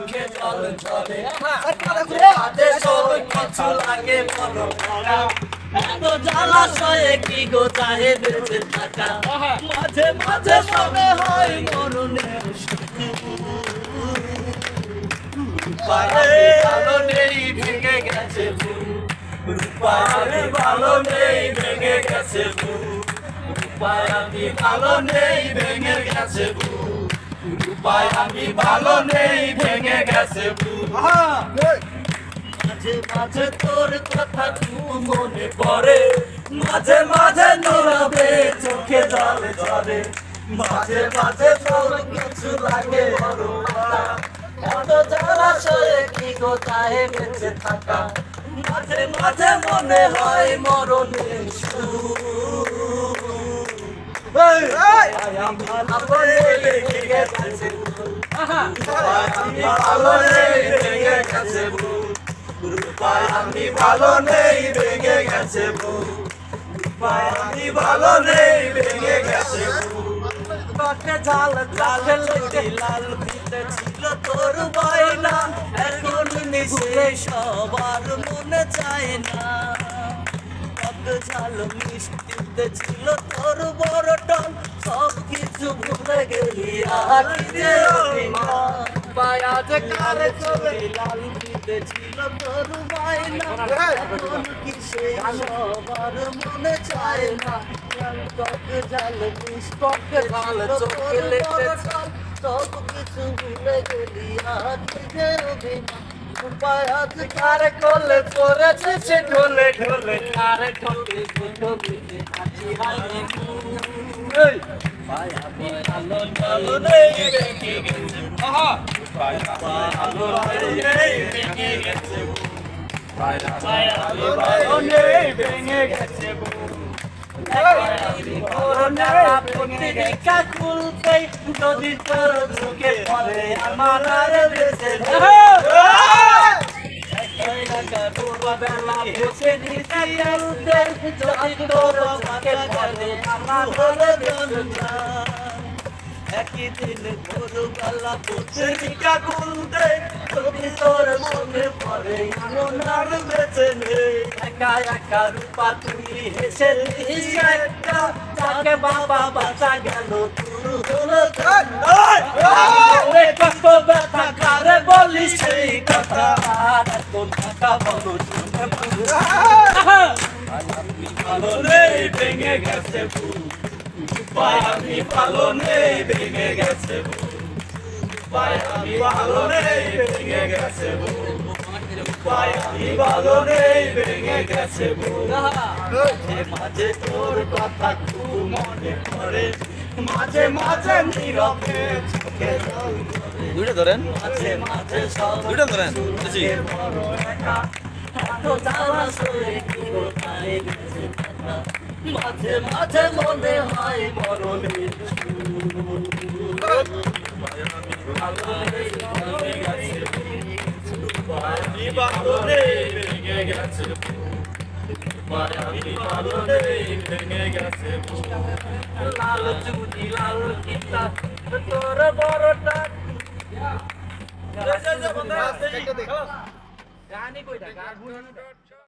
চোখে জল ঝরে মাঝে সব কিছু লাগে মরো এত জ্বালাশয়ে কি গো চাহে বেঁচে থাকা মাঝে মাঝে মনে হয় মরণের ভালো নেই ভেঙে গেছে রূপায় আমি ভালো নেই ভেঙে গেছে রূপায় আমি ভালো নেই ভেঙে গেছে রূপায় আমি ভালো নেই ভেঙে গেছে মাঝে মাঝে তোর কথা খুব মনে পড়ে মাঝে মাঝে নীরবে চোখে জল ঝরে মাঝে মাঝে তোর কিছু লাগে এত জলাশয়ে কি গো চাহে বেঁচে থাকা মাঝে মাঝে মনে হয় মরণের আমি ভালো নেই ভেঙে গেছে রূপায় আমি ভালো নেই ভেঙে গেছে রূপায় আমি ভালো নেই ভেঙে গেছে পাকে ঝাল ঝাল লেগে লাল ফিতে ছিল তোর বাইনা এখন মিশে সবার মনে চায় না পাকে ঝাল মিষ্টিতে ছিল তোর বড় টন সব কিছু ভুলে গেলি আর যে পায়া যে কারে চলে লাল ফিতে ছিল তোর বাইনা এখন কিসে সবার মনে চায় না পাকে ঝাল মিষ্টিতে ছিল তোর বড় টন সব কিছু ভুলে গেলি আর যে অভিমান পায়াজ কারে কোলে পড়েছে সে ঢোলে ঢোলে কারে ঢোলে ঢোলে আছি হাই এই পায়া ভালো ভালো নেই ভেঙে গেছে আহা পায়া ভালো নেই ভেঙে গেছে পায়া ভালো নেই ভেঙে গেছে পত্রিকা খুলতে যদি তোর চোখে পড়ে আমার আর বেঁচে বেলা বসে নিতে যদি তোর চোখে পড়ে আমার একই দিন ভোরবেলা পত্রিকা খুলতে যদি তোর মনে পড়ে এমন আর বেঁচে নেই একা একা রূপা তুই হেসে একটা তাকে বাবা বাঁচা গেল তুরু হলো কত ব্যথা কারে বলিস সেই কথা আর এত টাকা বলো আমি ভালো নেই ভেঙে গেছে আমি ভালো নেই ভেঙে গেছে আমি ভালো নেই ভেঙে গেছে আমি ভালো নেই ভেঙে গেছে মাঝে মাঝে তোর কথা খুব মনে পড়ে মাঝে মাঝে নীরবে চোখে জল দুইটা ধরেন মাঝে মাঝে সব দুইটা ধরেন জি মাঝে মাঝে মনে হয় মরণের আমি ভালো নেই ভেঙে গেছে আমি ভালো নেই ভেঙে গেছে লাল চুনি লাল কিতা তোর বড়টা গানি কইটা গান